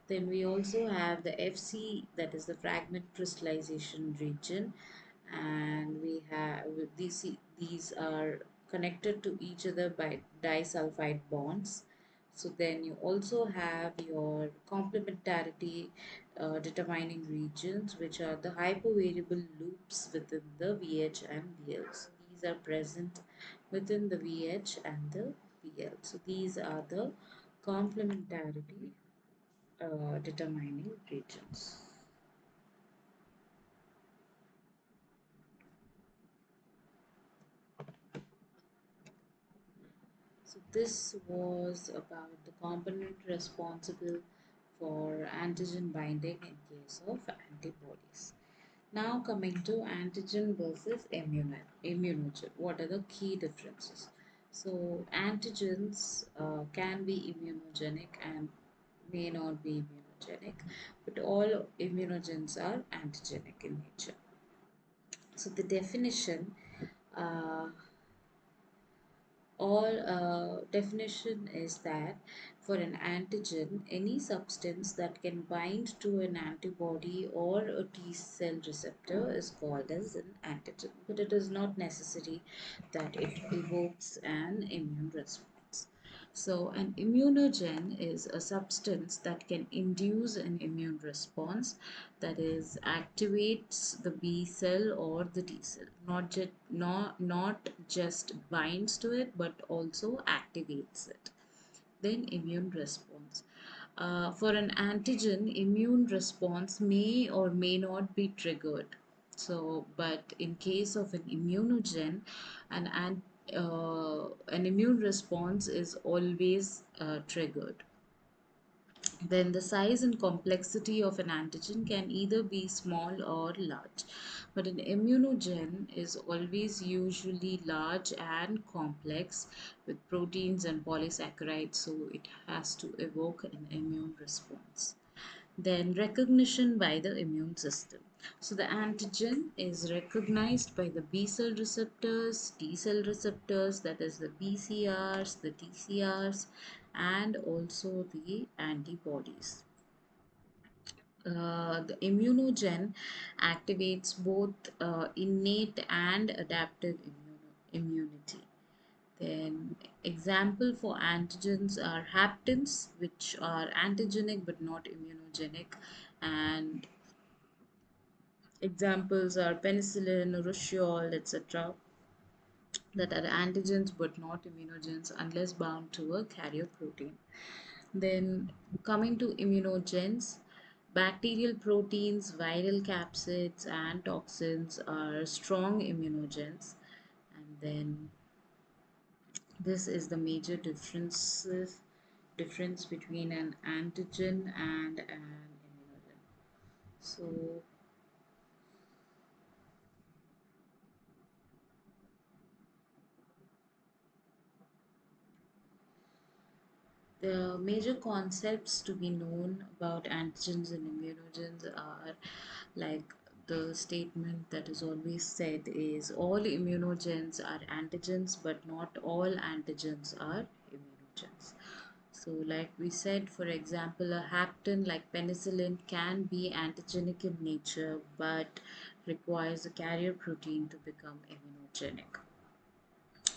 Then we also have the FC, that is the fragment crystallization region, and we have these are connected to each other by disulfide bonds. So then you also have your complementarity determining regions, which are the hypervariable loops within the VH and VL. So these are present within the VH and the VL. So these are the complementarity determining regions. So this was about the component responsible for antigen binding in case of antibodies. Now coming to antigen versus immunogen. What are the key differences? So antigens can be immunogenic and may not be immunogenic, but all immunogens are antigenic in nature. So the definition uh, all definition is that for an antigen, any substance that can bind to an antibody or a T cell receptor is called as an antigen, but it is not necessary that it evokes an immune response. So, an immunogen is a substance that can induce an immune response, that is, activates the B cell or the T cell, not just binds to it, but also activates it. Then, immune response. For an antigen, immune response may or may not be triggered. So, but in case of an immunogen, an immune response is always triggered. Then the size and complexity of an antigen can either be small or large, but an immunogen is always usually large and complex with proteins and polysaccharides, so it has to evoke an immune response. Then recognition by the immune system. So the antigen is recognized by the B cell receptors, T cell receptors, that is the BCRs, the TCRs, and also the antibodies. The immunogen activates both innate and adaptive immunity. Then example for antigens are haptens, which are antigenic but not immunogenic, and examples are penicillin, urushiol, etc. that are antigens but not immunogens unless bound to a carrier protein. Then coming to immunogens, bacterial proteins, viral capsids, and toxins are strong immunogens. And then this is the major difference between an antigen and an immunogen. So the major concepts to be known about antigens and immunogens are like the statement that is always said is all immunogens are antigens, but not all antigens are immunogens. So, like we said, for example, a hapten like penicillin can be antigenic in nature but requires a carrier protein to become immunogenic.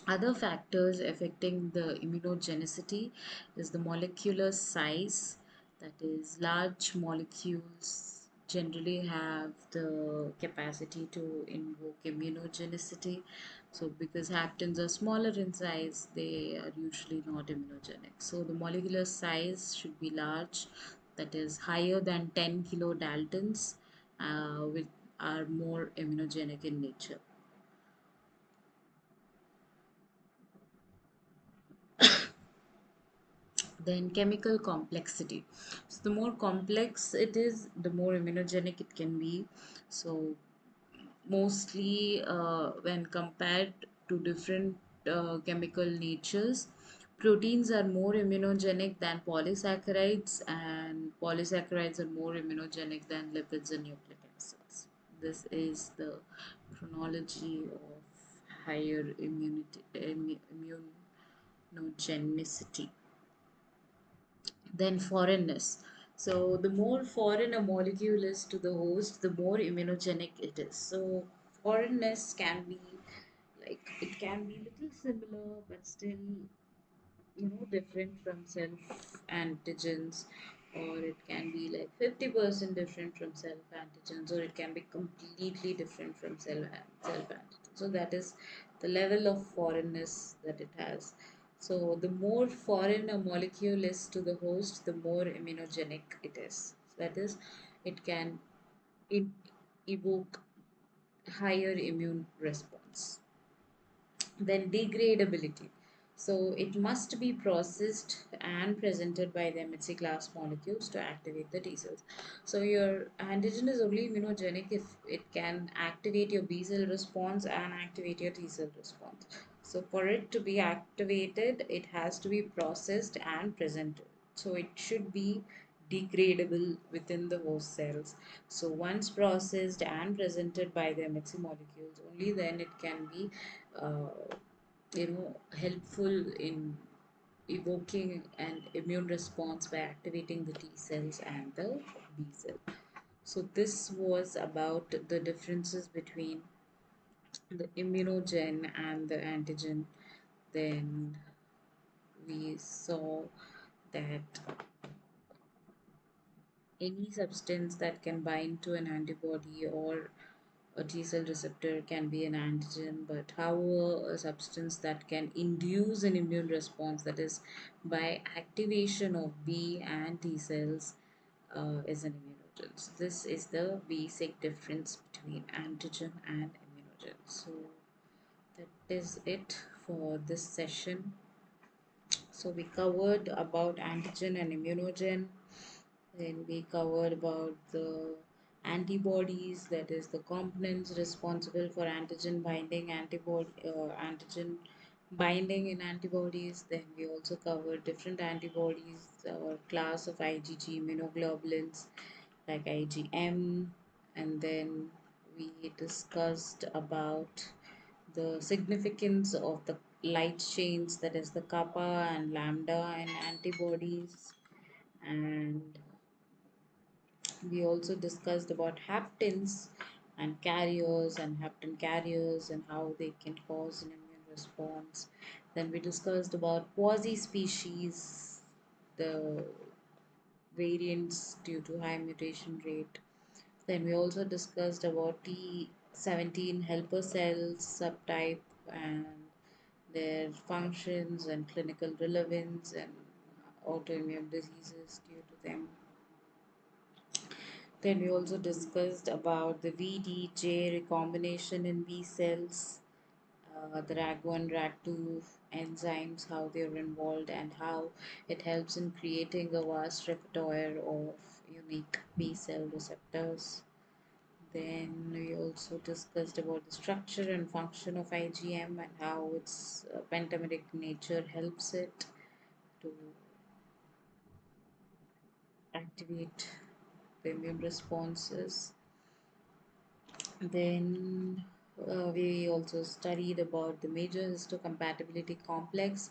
Other factors affecting the immunogenicity is the molecular size, that is, large molecules generally have the capacity to invoke immunogenicity. So, because haptens are smaller in size, they are usually not immunogenic. So, the molecular size should be large, that is, higher than 10 kilodaltons, which are more immunogenic in nature. Then chemical complexity. So the more complex it is, the more immunogenic it can be. So mostly when compared to different chemical natures, proteins are more immunogenic than polysaccharides, and polysaccharides are more immunogenic than lipids and nucleic acids. This is the chronology of higher immunogenicity. Then foreignness. So the more foreign a molecule is to the host, the more immunogenic it is. So foreignness can be like it can be little similar but still different from self antigens, or it can be like 50% different from self antigens, or it can be completely different from self antigens. So that is the level of foreignness that it has. So the more foreign a molecule is to the host, the more immunogenic it is. That is, it can evoke higher immune response. Then degradability. So it must be processed and presented by the MHC class molecules to activate the T cells. So your antigen is only immunogenic if it can activate your B cell response and activate your T cell response. So for it to be activated, it has to be processed and presented. So it should be degradable within the host cells. So once processed and presented by the MHC molecules, only then it can be helpful in evoking an immune response by activating the T cells and the B cell. So this was about the differences between the immunogen and the antigen. Then we saw that any substance that can bind to an antibody or a T cell receptor can be an antigen, but however, a substance that can induce an immune response, that is, by activation of B and T cells, is an immunogen. So, this is the basic difference between antigen and immunogen. So, that is it for this session. So, we covered about antigen and immunogen. Then we covered about the antibodies, that is the components responsible for antigen binding in antibodies. Then we also covered different antibodies or class of IgG immunoglobulins like IgM, and then we discussed about the significance of the light chains, that is the kappa and lambda in antibodies. And we also discussed about haptens and carriers and hapten carriers and how they can cause an immune response. Then we discussed about quasi species, the variants due to high mutation rate. Then we also discussed about T17 helper cells subtype and their functions and clinical relevance and autoimmune diseases due to them. Then we also discussed about the VDJ recombination in B cells, the RAG1, RAG2 enzymes, how they're involved, and how it helps in creating a vast repertoire of unique B cell receptors. Then we also discussed about the structure and function of IgM and how its pentameric nature helps it to activate the immune responses. Then we also studied about the major histocompatibility complex,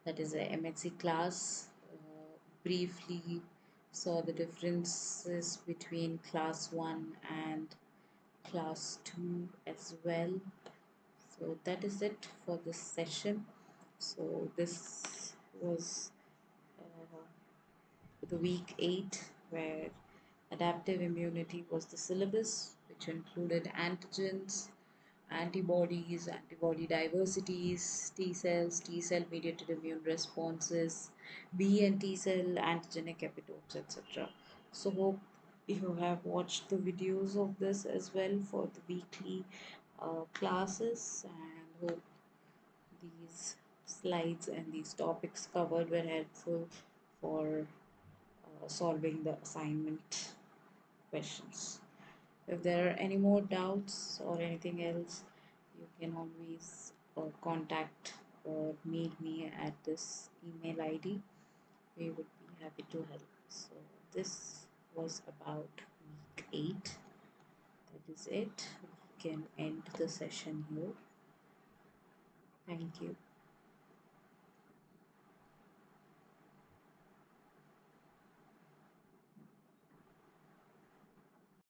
that is a MHC class. Briefly saw the differences between class 1 and class 2 as well. So that is it for this session. So this was the week 8, where adaptive immunity was the syllabus, which included antigens, antibodies, antibody diversities, T cells, T cell mediated immune responses, B and T cell antigenic epitopes, etc. So, hope you have watched the videos of this as well for the weekly classes, and hope these slides and these topics covered were helpful for solving the assignment questions. If there are any more doubts or anything else, you can always contact or mail me at this email ID. We would be happy to help. So, this was about week 8. That is it. We can end the session here. Thank you.